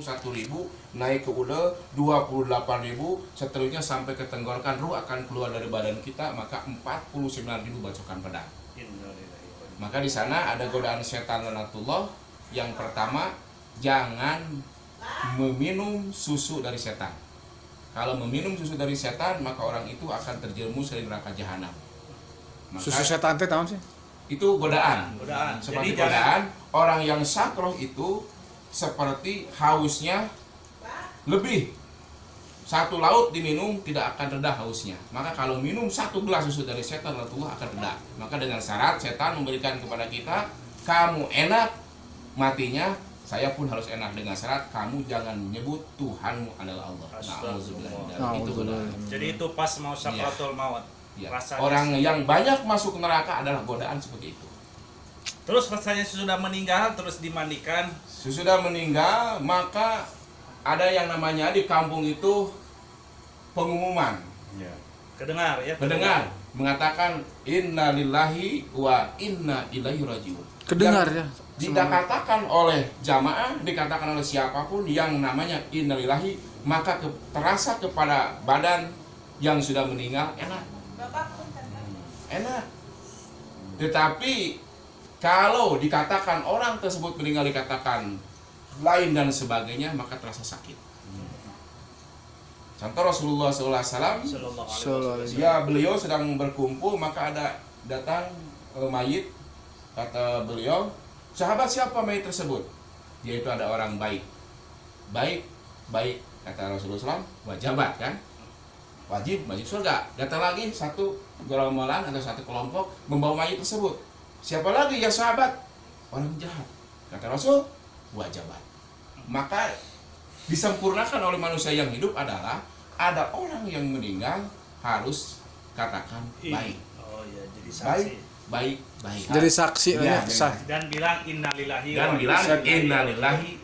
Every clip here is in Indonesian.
21.000, naik ke udah 28.000, seterusnya sampai ke tenggorokan, ruh akan keluar dari badan kita, maka 49.000 bacokan pedang. Maka di sana ada godaan setan lanatullah. Yang pertama, jangan meminum susu dari setan. Kalau meminum susu dari setan, maka orang itu akan terjerumus dari neraka jahanam. Susu setan teh tahu sih? Itu godaan. Jadi Seperti godaan, orang yang sakroh itu seperti hausnya lebih. Satu laut diminum tidak akan reda hausnya. Maka kalau minum 1 gelas susu dari setan, Allah akan reda. Maka dengan syarat setan memberikan kepada kita, kamu enak matinya, saya pun harus enak, dengan syarat kamu jangan menyebut Tuhanmu adalah Allah. Itu godaan. Jadi itu pas mau sakratul maut. Ya. Rasanya Orang yang banyak masuk neraka adalah godaan seperti itu. Terus rasanya sudah meninggal terus dimandikan. Sesudah meninggal, maka ada yang namanya di kampung itu pengumuman. Kedengar ya. Mendengar mengatakan inna lillahi wa inna ilaihi rajiun. Kedengar ya. Dikatakan oleh jamaah, dikatakan oleh siapapun yang namanya inna lillahi, maka terasa kepada badan yang sudah meninggal enak. Enak. Tetapi kalau dikatakan orang tersebut meninggal, dikatakan lain dan sebagainya, maka terasa sakit. Contoh Rasulullah SAW, ya beliau sedang berkumpul, maka ada datang mayit, kata beliau, sahabat siapa mayit tersebut? Yaitu ada orang baik, kata Rasulullah SAW, wajabat kan? Wajib surga. Datang lagi satu gerombolan atau satu kelompok membawa mayit tersebut. Siapa lagi ya sahabat? Orang jahat. Kata Rasul, wajabat. Maka disempurnakan oleh manusia yang hidup adalah ada orang yang meninggal harus katakan baik. Oh ya, jadi saksi. Baik. Jadi saksi Ya, sah. Dan bilang innalillahi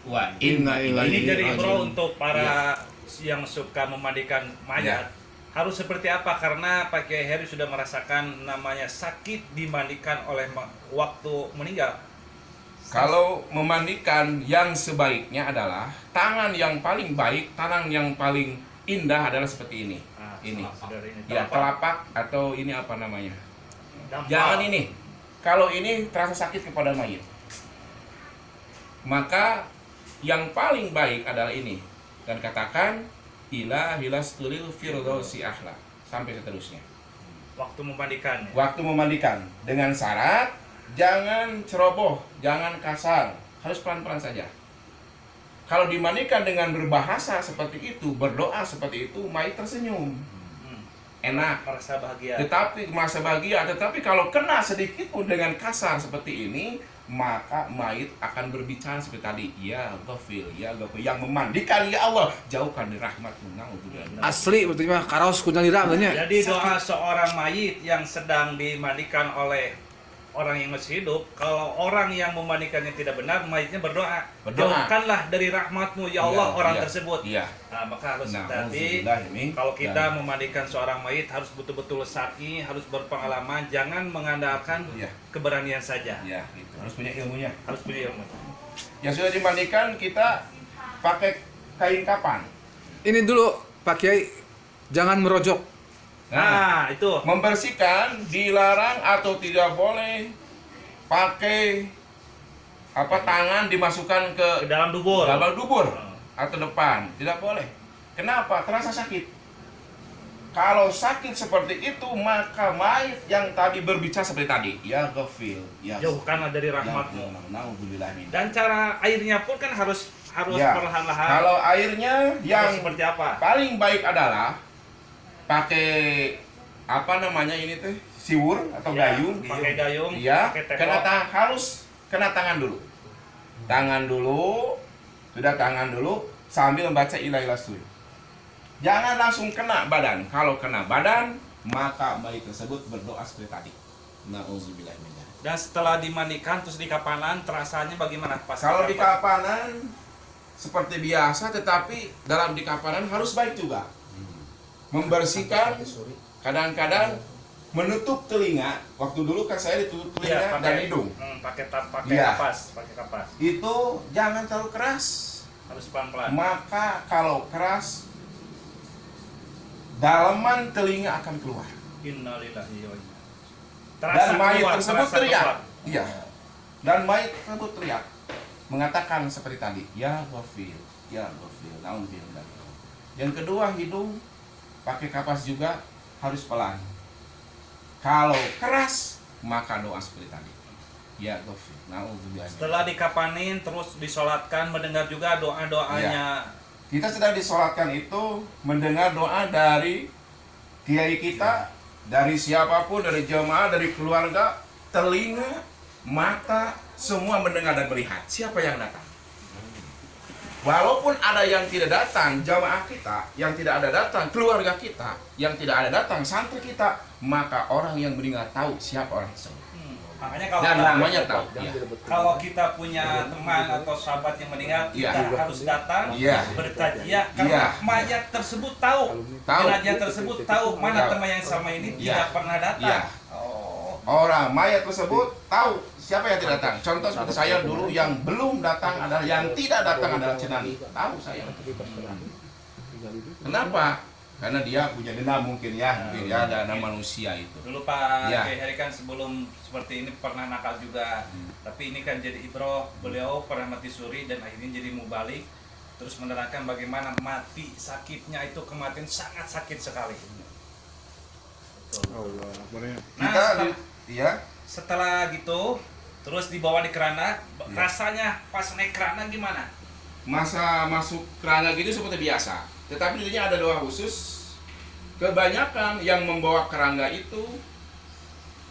wa inna ilaihi. Ini jadi bro rajiun. untuk para yang suka memandikan mayat. Harus seperti apa? Karena Pak Kiai Heri sudah merasakan namanya sakit dimandikan oleh waktu meninggal. Kalau memandikan, yang sebaiknya adalah tangan yang paling baik, tangan yang paling indah adalah seperti ini. Ini. Ya, telapak atau ini apa namanya? Jangan ini. Kalau ini terasa sakit kepada mayit, maka yang paling baik adalah ini. Dan katakan ila hilastulil firdausi ahla sampai seterusnya. Waktu memandikan. Waktu memandikan dengan syarat jangan ceroboh, jangan kasar, harus pelan-pelan saja. Kalau dimandikan dengan berbahasa seperti itu, berdoa seperti itu, mayit tersenyum. Enak, merasa bahagia. Tetapi kalau kena sedikit pun dengan kasar seperti ini, maka mayit akan berbicara seperti tadi, ya ghafil, yang memandikan ya Allah, jauhkan dari rahmat-Mu. Asli berarti mah karaos kunyalira nya. Jadi doa seorang mayit yang sedang dimandikan oleh orang yang masih hidup, kalau orang yang memandikannya tidak benar, mayitnya berdoa. Jauhkanlah dari rahmat-Mu ya Allah orang tersebut. Nah, maka harus hati-hati. Kalau kita memandikan seorang mayit harus betul-betul syar'i, harus berpengalaman, jangan mengandalkan keberanian saja. Ya, gitu. Harus punya ilmunya. Harus punya ilmu. Yang sudah dimandikan kita pakai kain kapan? Ini dulu Pak Kiai, jangan merojok. Nah, itu membersihkan, dilarang atau tidak boleh pakai tangan dimasukkan ke dalam dubur. Atau depan, tidak boleh. Kenapa? Terasa sakit. Kalau sakit seperti itu, maka mayit yang tadi berbicara seperti tadi, ya ghafil, ya jauhkanlah dari rahmat-Mu. Dan Dan cara airnya pun kan harus perlahan-lahan. kalau airnya yang seperti apa? paling baik adalah pakai ini teh siwur atau gayung. Pakai gayung, Iya, pakai harus kena tangan dulu. Sudah tangan dulu sambil membaca ilahilastul. Jangan langsung kena badan. Kalau kena badan, maka mayit tersebut berdoa seperti tadi. Nauzubillah min dzalik. Dan setelah dimandikan terus di kapanan, terasanya bagaimana pas? Kalau di kapanan seperti biasa, tetapi dalam di kapanan harus baik juga. Membersihkan, kadang-kadang menutup telinga. Waktu dulu kan saya ditutup telinga dan hidung. Pakai kapas. Itu jangan terlalu keras. Harus pelan-pelan. Maka kalau keras, dalaman telinga akan keluar. Innalillahi wa inna. Dan mayit keluar, tersebut terasa teriak. keluar. Iya. Dan mayit tersebut teriak, mengatakan seperti tadi, ya Ghafir, ya Ghafir, naudzubillah. Yang kedua, hidung pakai kapas juga harus pelan. Kalau keras, maka doa seperti tadi, ya Ghafir, naudzubillah. Setelah dikapanin terus disolatkan, mendengar juga doa-doanya. Kita sedang disolatkan itu mendengar doa dari kiai kita, dari siapapun, dari jemaah, dari keluarga, telinga, mata, semua mendengar dan melihat siapa yang datang. Walaupun ada yang tidak datang, jamaah kita yang tidak ada datang, keluarga kita yang tidak ada datang, santri kita, maka orang yang mendengar tahu siapa orang tersebut. Makanya kalau Dan kita, namanya tahu. Ya. kalau kita punya teman atau sahabat yang meninggal, Iya. kita harus datang Iya. bertajiah karena Iya. mayat tersebut tahu, Tahu. jenazah tersebut tahu mana Tahu. teman yang sama ini Iya. tidak pernah datang. Iya. Oh. Orang mayat tersebut tahu siapa yang tidak datang. Contoh seperti saya dulu yang belum datang adalah yang tidak datang adalah Cenani. Tahu saya. Kenapa? Karena dia punya dendam mungkin ya, ada manusia itu. Dulu Pak Iya. Kiai Heri kan sebelum seperti ini pernah nakal juga. Tapi ini kan jadi ibroh, beliau pernah mati suri dan akhirnya jadi mubalik. Terus menerangkan bagaimana mati sakitnya itu kematian sangat sakit sekali. Betul. Allah, boleh. Nah, Kita ya, setelah gitu terus dibawa di keranda, rasanya pas naik keranda gimana? masa masuk keranda gitu seperti biasa. Tetapi dirinya ada doa khusus. Kebanyakan yang membawa kerangga itu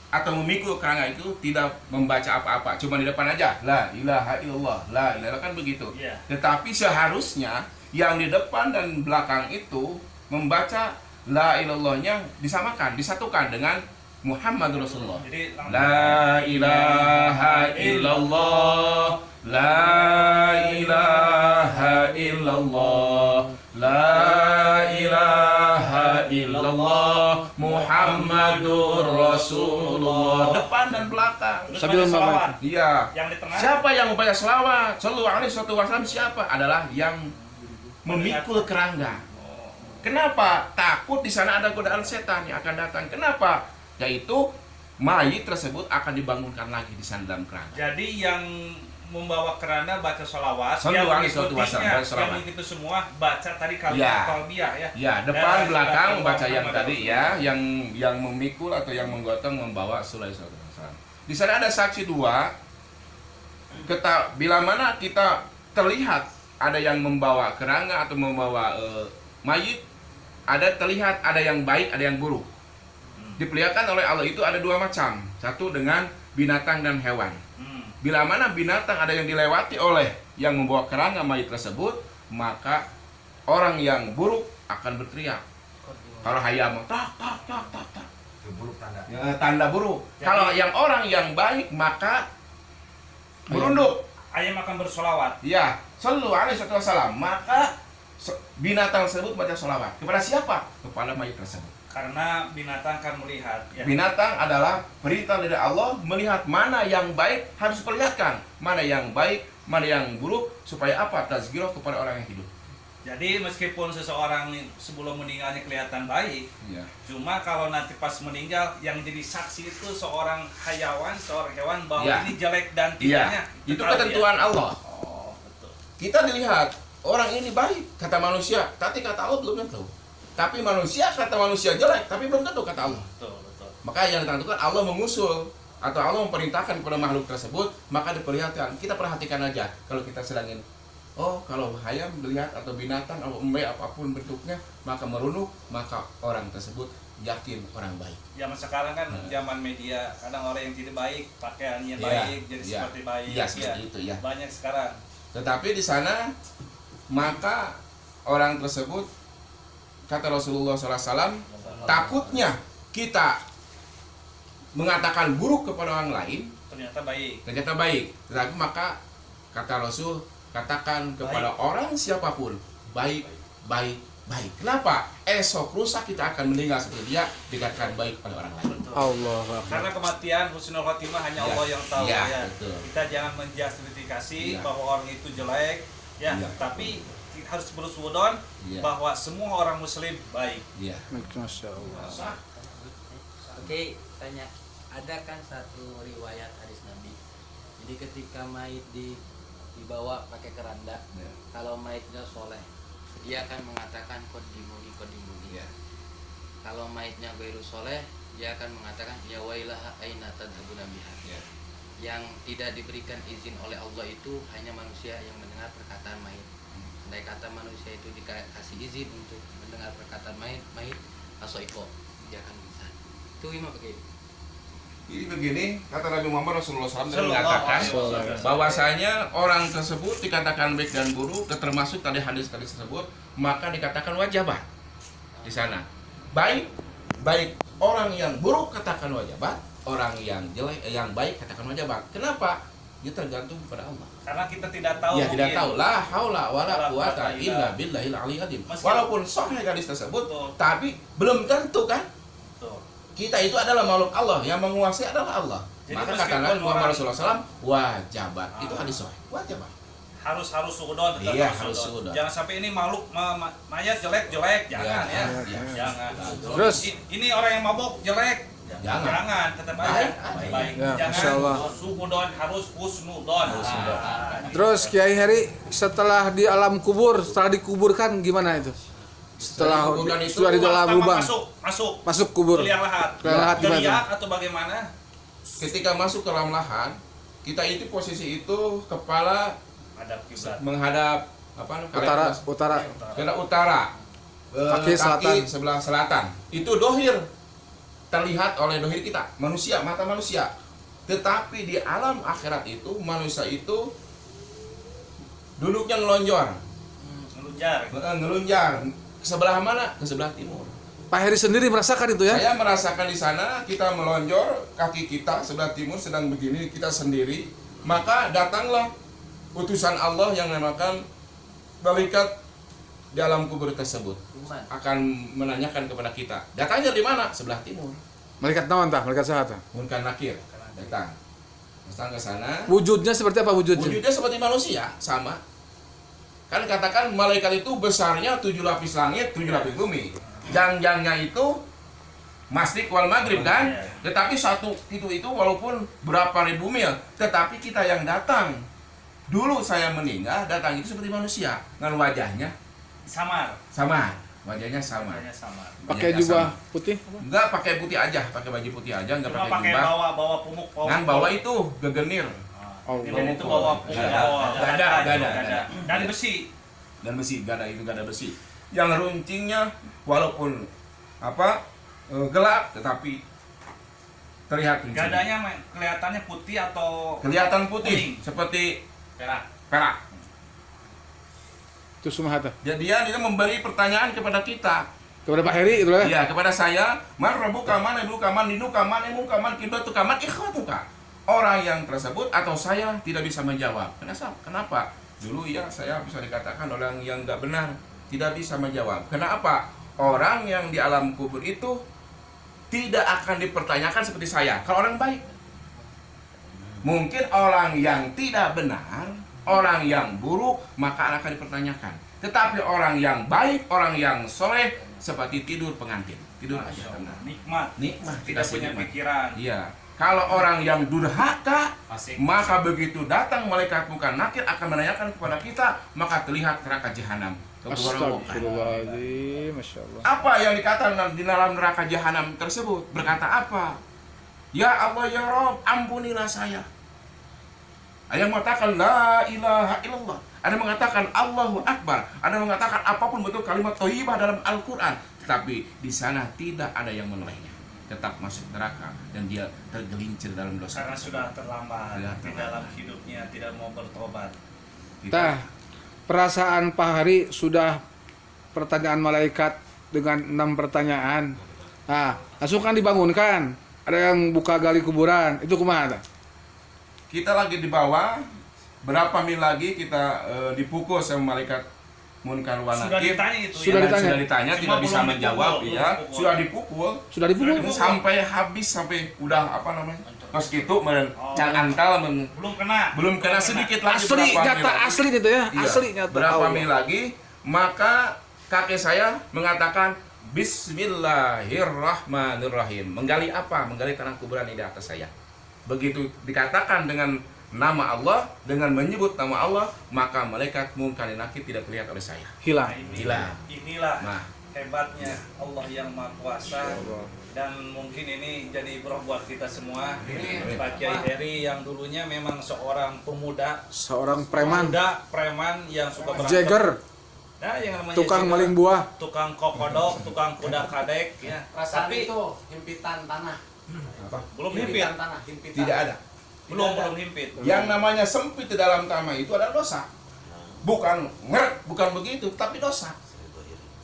atau memikul kerangga itu tidak membaca apa-apa, cuma di depan aja la ilaha illallah, la ilaha, kan begitu. Iya. Tetapi seharusnya yang di depan dan belakang itu membaca la ilallahnya disamakan, disatukan dengan Muhammad Rasulullah. Jadi La ilaha illallah, la ilaha illallah, la ilaha illallah, Muhammadur Rasulullah. Depan dan belakang. terus Sambil baca selawat. Iya. Yang di tengah Siapa yang membaca selawat? Sallallahu alaihi wasallam siapa? Adalah yang memikul kerangga. Kenapa? Takut di sana ada godaan setan yang akan datang. Kenapa? Yaitu mayit tersebut akan dibangunkan lagi di sana dalam kerangga. Jadi yang membawa keranda baca sholawat, Sallallahu alaihi wasallam, yang sholawat. mengikuti semua baca tadi kalimat Ya. talbiyah ya. Ya, depan Dan belakang Rasulullah membaca yang Muhammad tadi Rasulullah. ya, yang memikul atau yang menggotong membawa sulai saudara. Di sana ada saksi dua. Bila mana kita terlihat ada yang membawa kerangga atau membawa mayit, ada terlihat ada yang baik, ada yang buruk. Dipeliharakan oleh Allah itu ada dua macam. Satu dengan binatang dan hewan. Bila mana binatang ada yang dilewati oleh yang membawa kerangga mayit tersebut, maka orang yang buruk akan berteriak. Kalau hayam, tak, ya, tanda buruk. Jadi- Kalau yang orang yang baik, maka merunduk. Ayam akan bersolawat. Ya, sallallahu alaihi wasallam. Maka binatang tersebut baca sholawat. Kepada siapa? Kepada mayit tersebut. Karena binatang kan melihat ya. Binatang adalah perintah dari Allah melihat mana yang baik harus perlihatkan, mana yang baik, mana yang buruk, supaya apa? Tazkirah kepada orang yang hidup. Jadi meskipun seseorang sebelum meninggalnya kelihatan baik, Ya. cuma kalau nanti pas meninggal yang jadi saksi itu seorang seorang hewan bahwa Ya. ini jelek dan Iya, tidaknya. itu tahu ketentuan Allah. dia. Oh, betul. Kita dilihat orang ini baik kata manusia, tapi kata Allah belum tentu. Tapi manusia kata manusia jelek, tapi belum tentu kata Allah. Betul, betul. Maka yang ditentukan Allah mengusul atau Allah memerintahkan kepada makhluk tersebut, maka diperlihatkan. Kita perhatikan aja kalau kita sedangin. Oh, kalau hayam melihat atau binatang atau apapun bentuknya, maka merunduk, maka orang tersebut yakin orang baik. Zaman sekarang kan zaman media, kadang orang yang tidak baik pakaiannya Iya, baik jadi iya. seperti baik. Iya, seperti itu, ya. Banyak sekarang. Tetapi di sana maka orang tersebut kata Rasulullah SAW, takutnya kita mengatakan buruk kepada orang lain Ternyata baik. ternyata baik. Tetapi maka kata Rasul, katakan kepada orang siapapun baik, baik, baik. Kenapa? Esok rusak kita akan meninggal seperti dia dikatakan baik oleh orang lain. Betul. Allah Karena kematian husnul khotimah hanya Ya. Allah yang tahu Ya, ya. betul. Kita jangan menjustifikasi Ya. bahwa orang itu jelek Ya, Iya. tapi harus bersuudon Iya. bahwa semua orang muslim baik. Iya. Masya Allah. Oke, tanya, ada kan satu riwayat hadis Nabi. Jadi ketika mayit dibawa pakai keranda, Iya. kalau mayitnya soleh, dia akan mengatakan kodimuli kodimuli. Iya. Kalau mayitnya gairu soleh, dia akan mengatakan ya wailaha aina tadhabuna biha. Iya. Yang tidak diberikan izin oleh Allah itu hanya manusia yang mendengar perkataan mayit. Andai kata manusia itu dikasih izin untuk mendengar perkataan mayit, asoiko, dia akan bisa. Itu gimana pakai? Jadi begini, kata Nabi Muhammad Rasulullah SAW Sallallahu mengatakan alaihi wasallam. bahwasanya orang tersebut dikatakan baik dan buruk, termasuk tadi hadis tersebut, maka dikatakan wajabat di sana. Baik orang yang buruk katakan wajabat, orang yang jelek yang baik katakan wajabat. Kenapa? Ya tergantung pada Allah. Karena kita tidak tahu. Ya tidak mungkin. tahu la haula wala Wala quwata quwata illa billahil aliyil azim. Meski- Walaupun sahih hadis tersebut, Betul. tapi belum tentu kan Tuh. kita itu adalah makhluk Allah, yang menguasai adalah Allah. Jadi Maka meskipun kata Nabi Muhammad orang- Rasulullah SAW, wajabat. Itu Ah. hadis sahih, wajabat. harus suudon, tetap Iya, harus harus suudon. suudon. Jangan sampai ini makhluk mayat jelek, jangan Iya, ya. iya. Jangan. Terus? Ini orang yang mabok jelek. Jangan. Tetap Baik, aja. baik. Ya, Masya Jangan Allah. suudon, harus husnudon. Husnudon. Terus Kiai Heri setelah di alam kubur, setelah dikuburkan gimana itu? Setelah dikuburkan itu sudah di dalam Pertama lubang, masuk kubur. ke liang lahat. Ke liang lahat gimana? Geliat atau bagaimana? Ketika masuk ke dalam lahan, kita itu posisi itu kepala Hadap kiblat. menghadap apa? Utara. Ke utara. Kaki selatan. Sebelah selatan. Itu dohir. Terlihat oleh dohir kita, mata manusia. Tetapi di alam akhirat itu manusia itu duduknya ngelonjor, Ngelujar. ngelunjar. Ke sebelah mana? Ke sebelah timur. Pak Heri sendiri merasakan itu ya? Saya merasakan di sana kita melonjor, kaki kita sebelah timur sedang begini, kita sendiri. Maka datanglah utusan Allah yang menamakan malaikat di alam kubur tersebut Umat. akan menanyakan kepada kita. Datangnya di mana? Sebelah timur. Malaikat naon tah? Malaikat saha tah? Munkar Nakir datang. Datang ke sana. Wujudnya seperti apa wujudnya? Wujudnya seperti manusia, sama. Kan katakan malaikat itu besarnya 7 lapis langit, 7 lapis bumi. Jangjangnya itu Masrik wal Maghrib kan? Tetapi satu itu walaupun berapa ribu mil, tetapi kita yang datang. Dulu saya meninggal, datang itu seperti manusia, dengan wajahnya Samar. sama. Wajahnya sama. Wajahnya samar. Pakai Wajahnya jubah sama. putih? Enggak pakai putih aja, pakai baju putih aja, enggak Cuma pakai pakai jubah. bawa pumuk. Kan bawa itu gegenir Oh, Ini itu bawa pumuk. Gada. Dari besi. dan besi, gada besi. Yang runcingnya walaupun gelap tetapi terlihat runcing. Gadanya kelihatannya putih atau Kelihatan putih kuning? seperti Perak. perak. Itu semua tah. Jadi dia memberi pertanyaan kepada kita. Kepada Pak Heri itu ya? Ya, kepada saya, man rabbuka man ibuka man dinuka man imuka man kiblatuka man ikhwatuka. Orang yang tersebut atau saya tidak bisa menjawab. Kenapa? Dulu ya saya bisa dikatakan orang yang nggak benar, tidak bisa menjawab. Kenapa? Orang yang di alam kubur itu tidak akan dipertanyakan seperti saya. Kalau orang baik, mungkin orang yang tidak benar, orang yang buruk, maka akan dipertanyakan. Tetapi orang yang baik, orang yang soleh, seperti tidur pengantin, tidur aja Masya Allah. tenang. Nikmat. Nikmat, Tidak punya nikmat. pikiran. Iya. Kalau orang yang durhaka, Asik. maka begitu datang malaikat munkar nakir akan menanyakan kepada kita, maka terlihat neraka jahanam. Astagfirullahaladzim, Masya Allah. Apa yang dikatakan di dalam neraka jahanam tersebut? Berkata apa? Ya Allah ya Rob, ampunilah saya. Ada yang mengatakan la ilaha illallah. Ada yang mengatakan Allahu Akbar. Ada yang mengatakan apapun bentuk kalimat thayyibah dalam Al-Quran. Tetapi di sana tidak ada yang menolehnya. Tetap masuk neraka dan dia tergelincir dalam dosa. Karena sudah terlambat Sudah di terlambat. dalam hidupnya, tidak mau bertobat. Tah, perasaan Pak Hari sudah pertanyaan malaikat dengan 6 pertanyaan. Nah, langsung kan dibangunkan. Ada yang buka gali kuburan. Itu kumaha tah? Kita lagi di bawah, berapa mil lagi kita dipukul sama malaikat munkar wa Sudah nakir. ditanya itu Sudah ya. ditanya. Sudah ditanya, Cuma tidak bisa belum menjawab dipukul, ya. belum Sudah dipukul. Sudah dipukul? Sudah Sampai habis, sampai udah apa namanya? mosquito can antal belum kena sedikit lagi Asli berapa nyata mil lagi. asli itu ya, Iya, asli nyata. berapa Allah. mil lagi, maka kakek saya mengatakan Bismillahirrahmanirrahim. Menggali apa? Menggali tanah kuburan di atas saya. Begitu dikatakan dengan nama Allah, dengan menyebut nama Allah, maka malaikat mungkar dan nakir tidak terlihat oleh saya. Hilang. Hilang. Inilah Nah, hebatnya Allah yang Maha Kuasa, dan mungkin ini jadi ibrah buat kita semua. Pak Kiai Heri yang dulunya memang seorang pemuda, Seorang preman, preman yang suka berantem. Jagger, Nah, yang namanya tukang Jagger, maling buah. tukang kokodok, tukang kuda kadek, ya. Perasaan Tapi itu himpitan tanah. apa? belum himpit, Himpitan tanah, himpitan. Tidak ada. belum himpit. Yang namanya sempit di dalam tanah itu adalah dosa. Bukan ngeret, bukan begitu, tapi dosa.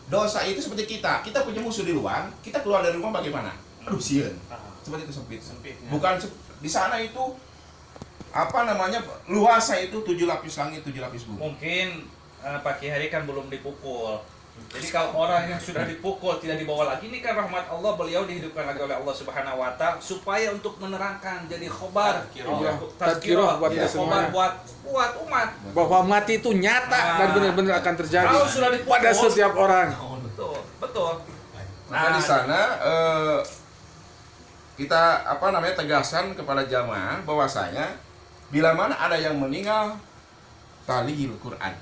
Dosa itu seperti kita punya musuh di luar, kita keluar dari rumah bagaimana? Aduh, sieun. Seperti itu sempit. Sempitnya. Bukan di sana itu apa namanya? Luasnya itu 7 lapis langit, 7 lapis bumi. Mungkin Pak Kiai Hari kan belum dipukul. Jadi kalau orang yang sudah dipukul tidak dibawa lagi, ini kan rahmat Allah, beliau dihidupkan lagi oleh Allah Subhanahu wa taala supaya untuk menerangkan, jadi khobar, Tadkirah buat kita khobar semuanya. buat umat. Bahwa mati itu nyata dan benar-benar akan terjadi Kalau sudah dipukul pada setiap orang. Betul. Maka di sana kita tegaskan kepada jamaah bahwasanya bila mana ada yang meninggal, talihil Quran,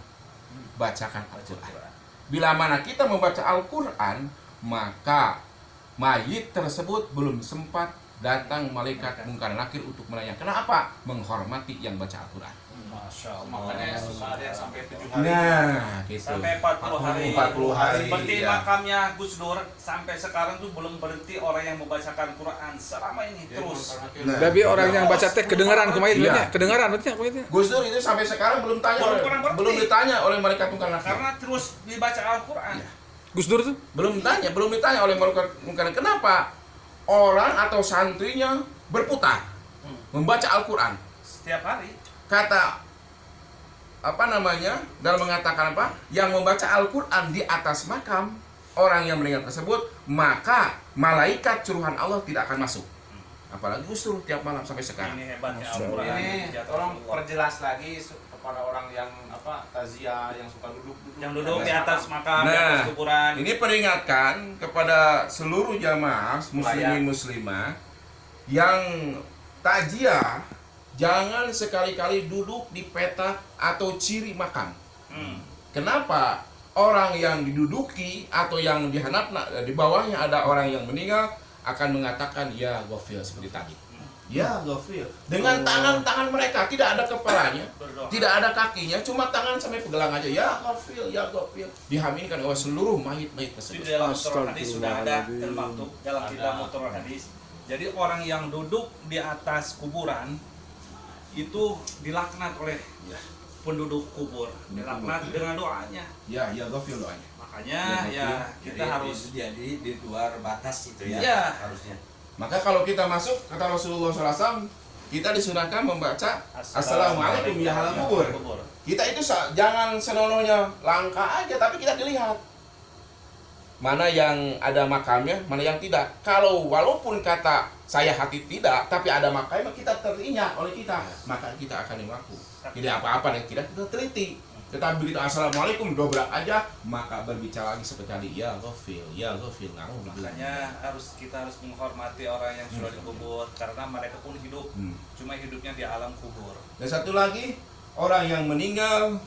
bacakan Al-Quran. Bila mana kita membaca Al-Quran, maka mayit tersebut belum sempat datang malaikat mungkar nakir untuk menanya. Kenapa? Menghormati yang baca Al-Quran. Masya Allah. Makanya suka ada yang sampai 7 hari. Nah, gitu. Sampai 40 hari. 40 hari, Seperti iya. makamnya Gus Dur sampai sekarang tuh belum berhenti orang yang membacakan Quran selama ini terus. Nah. Tapi orang yang baca teh kedengaran kumaha itu Iya. nya? Kedengaran berarti kumaha. Gus Dur itu sampai sekarang belum ditanya oleh malaikat mungkar nakir. Karena terus dibaca Al-Quran. Gus Dur tuh Belum ditanya oleh malaikat mungkar nakir. Kenapa orang atau santrinya berputar membaca Al-Quran? Setiap hari. Kata dalam mengatakan yang membaca Al-Quran di atas makam orang yang meninggal tersebut, maka malaikat suruhan Allah tidak akan masuk. Apalagi Gus Dur tiap malam sampai sekarang. Ini hebatnya Masya Al-Quran. Ini tolong perjelas lagi kepada orang yang taziah yang suka duduk Yang duduk di atas makam, di Nah, atas kuburan. ini peringatkan kepada seluruh jamaah muslimin muslimah yang takziah, jangan sekali-kali duduk di petak atau ciri makam. Kenapa? Orang yang diduduki atau yang di bawahnya ada orang yang meninggal akan mengatakan ya Ghafir seperti tadi. Ya Ghafir. Dengan tangan-tangan mereka, tidak ada kepalanya, Berdoa. tidak ada kakinya, cuma tangan sampai pegelang aja. Ya Ghafir, ya Ghafir. Dihaminkan oleh seluruh mayit-mayit Di tersebut. dalam Mutarul Hadis sudah ada Astagfirullahaladzim. termaktub dalam kitab Mutarul Hadis. Jadi orang yang duduk di atas kuburan itu dilaknat oleh penduduk kubur, dilaknat dengan doanya. Ya Ghafir doanya. Makanya ya kita harus jadi di luar batas itu ya, Iya. harusnya. Maka kalau kita masuk, kata Rasulullah SAW, kita disunahkan membaca Assalamualaikum ya ahli kubur. Kita itu jangan senonohnya langkah aja, tapi kita dilihat mana yang ada makamnya, mana yang tidak. Kalau walaupun kata saya hati tidak, tapi ada makamnya, kita teringat oleh kita, maka kita akan mengaku. Tidak apa-apa deh, kita teliti. Tetapi begitu Assalamualaikum dobrak aja, maka berbicara lagi sekali ya Ghafir, Makanya kita harus menghormati orang yang sudah dikubur karena mereka pun hidup, cuma hidupnya di alam kubur. Dan satu lagi, orang yang meninggal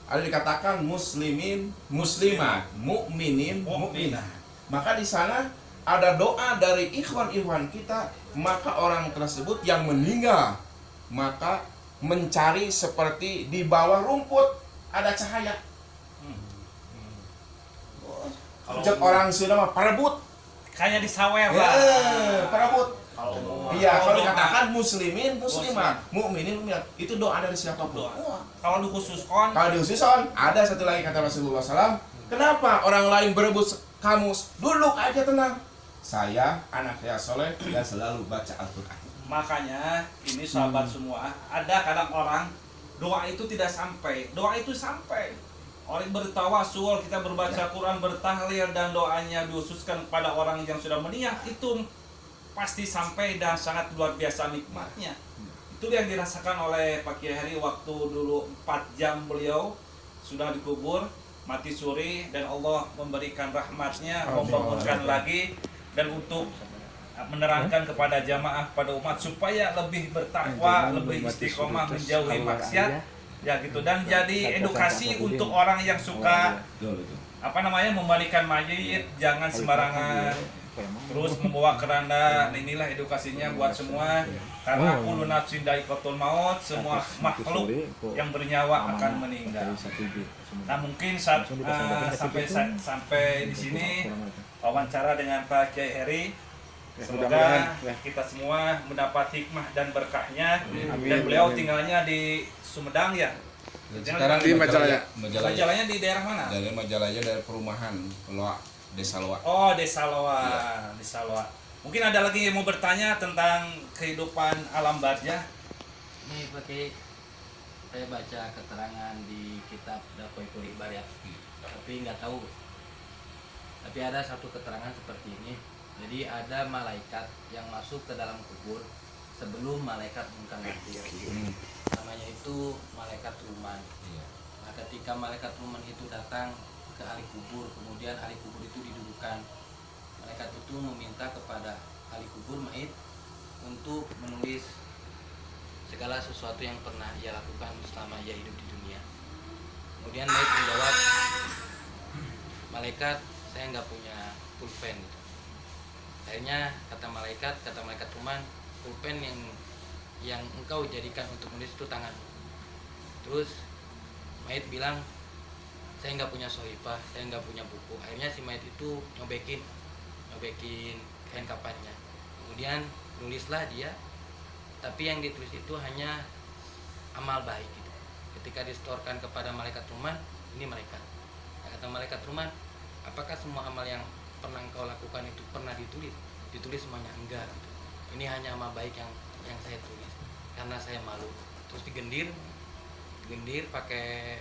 ada dikatakan muslimin, muslimat, mukminin, mukminah. Maka di sana ada doa dari ikhwan-ikhwan kita, maka orang tersebut yang meninggal maka mencari seperti di bawah rumput ada cahaya. Sejak orang sudah mah parebut. Kayak di sawer Ya, lah. parebut. Kalau Iya, kalau doa. dikatakan muslimin, muslimat, mukminin, mukminat, itu doa dari siapapun. Doa. Wah. Kalau dikhususkan Kalau diususon, ada satu lagi kata Rasulullah SAW, kenapa orang lain berebut kamu? Duduk aja tenang. Saya, anak saya soleh, dan selalu baca Al-Quran. makanya ini sahabat semua, ada kadang orang doa itu tidak sampai, doa itu sampai. Orang bertawasul, kita berbaca Quran, bertahlil dan doanya diususkan kepada orang yang sudah meninggal, itu pasti sampai dan sangat luar biasa nikmatnya. Itu yang dirasakan oleh Pak Kiai Heri waktu dulu 4 jam beliau sudah dikubur, mati suri, dan Allah memberikan rahmatnya, membangunkan lagi, dan untuk menerangkan kepada jamaah, pada umat supaya lebih bertakwa, lebih istiqomah, menjauhi maksiat, ya gitu. Dan jadi edukasi untuk orang yang suka memalikan mayit, jangan sembarangan terus membawa keranda. Inilah edukasinya buat semua, karena kullu nafsin dha'iqatul maut, semua makhluk yang bernyawa akan meninggal. Nah, mungkin sampai di sini wawancara dengan Pak Kiai Heri. Semoga kita semua mendapat hikmah dan berkahnya. Dan beliau tinggalnya di Sumedang ya. Sekarang di Majalaya. Majalahnya di daerah mana? Dari Majalaya, dari perumahan Loa, Desa Loa. Oh, Desa Loa. Desa Loa. Mungkin ada lagi yang mau bertanya tentang kehidupan alam barzah. Ini pakai saya baca keterangan di kitab Dakwaitul Ikhbar ya, tapi nggak tahu. Tapi ada satu keterangan seperti ini. Jadi ada malaikat yang masuk ke dalam kubur sebelum malaikat Munkar Nakir. Namanya itu malaikat Ruman. Nah, ketika malaikat Ruman itu datang ke ahli kubur, kemudian ahli kubur itu didudukkan. Malaikat itu meminta kepada ahli kubur mayit untuk menulis segala sesuatu yang pernah ia lakukan selama ia hidup di dunia. Kemudian mayit menjawab, malaikat, saya nggak punya pulpen gitu. Akhirnya kata malaikat Ruman, pulpen yang engkau jadikan untuk menulis itu tangan. Terus mayit bilang, saya nggak punya sohifah, saya nggak punya buku. Akhirnya si mayit itu nyobekin kain kapannya. Kemudian nulislah dia, tapi yang ditulis itu hanya amal baik gitu. Ketika disetorkan kepada malaikat Ruman, ini malaikat. Kata malaikat Ruman, apakah semua amal yang pernah engkau lakukan itu pernah ditulis semuanya? Enggak gitu. Ini hanya amal baik yang saya tulis karena saya malu. Terus digendir pakai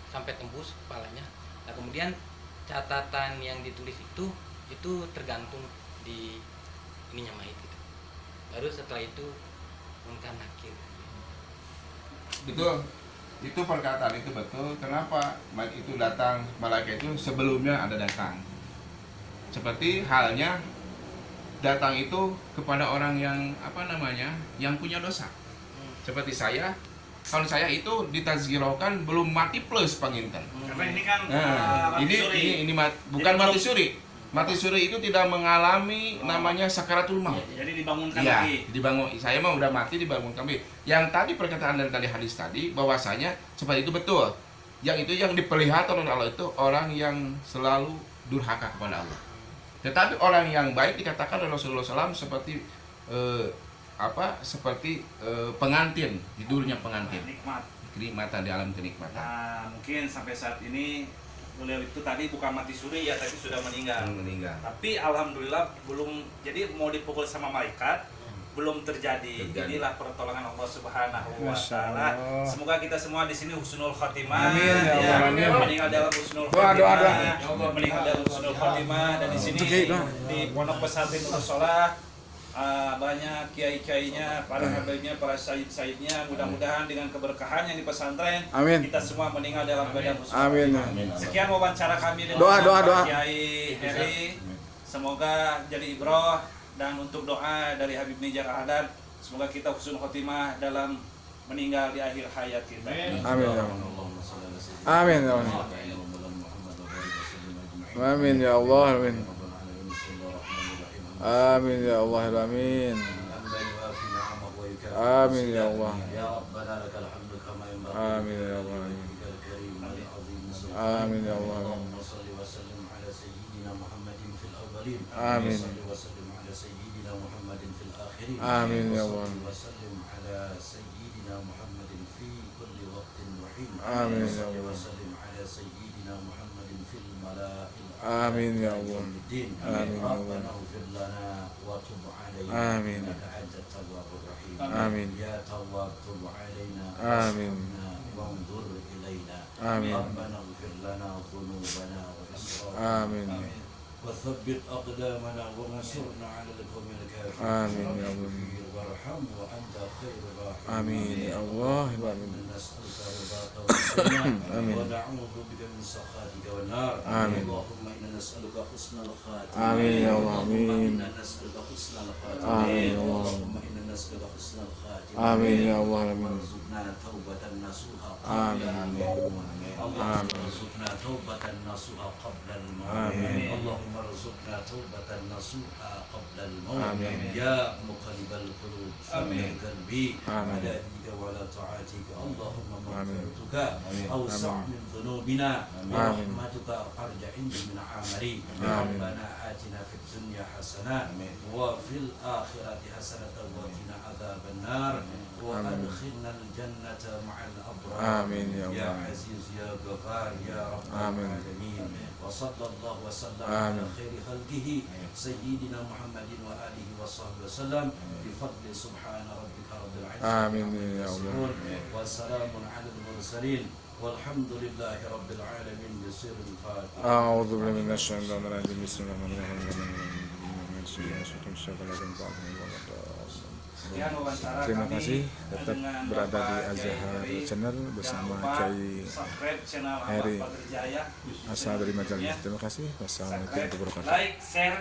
sampai tembus kepalanya. Nah, kemudian catatan yang ditulis itu tergantung di ininya mayit gitu. Baru setelah itu Munkar Nakir. Betul. Itu perkataan itu betul. Kenapa mayit itu datang, malaikat itu sebelumnya ada datang. Seperti halnya datang itu kepada orang yang yang punya dosa. Seperti saya, kalau saya itu ditazkirahkan belum mati plus panginten. Karena ini kan Ini bukan mati suri. Mati suri itu tidak mengalami namanya sakaratul maut. Jadi dibangunkan Iya, lagi. dibangun. Saya mah udah mati dibangun kembali. Yang tadi perkataan dari tadi hadis tadi bahwasanya seperti itu betul. Yang itu yang diperlihatkan oleh Allah itu orang yang selalu durhaka kepada Allah. Tetapi orang yang baik dikatakan oleh Rasulullah SAW seperti pengantin, tidurnya pengantin. Kenikmatan di alam kenikmatan. Nah, mungkin sampai saat ini beliau itu tadi bukan mati suri ya, tapi sudah meninggal. Tapi alhamdulillah belum, jadi mau dipukul sama malaikat belum terjadi. Inilah pertolongan Allah Subhanahu wa taala. Semoga kita semua di sini husnul khotimah. Amin ya Allah. Meninggal dalam husnul khotimah. Doa. Meninggal dalam husnul khotimah, dan di sini di Pondok Pesantren Musola banyak kiai-kiainya, para habibnya, para sayyid-sayyidnya. Mudah-mudahan dengan keberkahan yang di pesantren, Amin. kita semua meninggal dalam keadaan husnul. Amin. Sekian wawancara kami dengan Doa. Kiai Heri. Semoga jadi ibroh, dan untuk doa dari Habib Nijar Ahdan, semoga kita husnul khotimah dalam meninggal di akhir hayat kita. Amin ya Allah. Amin ya Allah. Amin ya Allah. Amin. Amin ya Allah. Amin. Amin ya Allah. Amin ya Allah. Amin ya Allah. Amin. Amin ya Allah. Amin ya Allah. Amin ya Allah. Amin ya Allah. Amin. Amin. Ya Tawwab tub alaina. Amin. Wanzur ilaina. Amin. Rabbana ighfir lana dhunubana wa israfana. Amin. وثبت أقدامنا وانصرنا على القوم الكافرين آمين يا رب الله. اغفر وارحم وأنت خير الراحمين آمين يا الله. اللهم نسألك رضاك والجنة آمين. ونعوذ بك من سخطك والنار آمين. اللهم إنا نسألك حسن الخاتمة آمين يا الله. اللهم آمين. إنا نسألك حسن الخاتمة آمين يا الله. اللهم إنا نسألك حسن الخاتمة آمين يا الله. آمين. وارزقنا توبة نصوحا آمين. اللهم ارزقنا توبة نصوحا قبل الموت آمين. اللهم ارزقنا توبة نصوحا قبل الموت آمين. يا مقلب القلوب آمين. ثبت قلبي آمين. على دينك وعلى طاعتك اللهم آمين. مغفرتك أوسع آمين. من ذنوبنا آمين. ورحمتك أرجع عندي من عملي آمين. ربنا آتنا في الدنيا حسنة وفي الآخرة حسنة وقنا عذاب النار وأدخلنا الجنة مع الأبرار آمين يا يا الله. عزيز يا غفار يا رب آمين. العالمين وصلى الله وسلم آمين. على خير خلقه سيدنا محمد وآله وصحبه وسلم بفضل سبحان ربك رب العزة آمين عما يا الله. يصفون وسلام على المرسلين والحمد لله رب العالمين بسر الفاتحة أعوذ بالله من الشيطان الرجيم. بسم الله الرحمن الرحيم. Sekian wawancara Terima kami kasih tetap dengan berada di Bapak Azhar Kiai Heri. Channel Jangan bersama lupa Kiai subscribe channel Heri Ahmad Badr Jaya. asal dari Majalis. Ya. Terima kasih. Wassalamualaikum Subscribe, warahmatullahi wabarakatuh. like, share.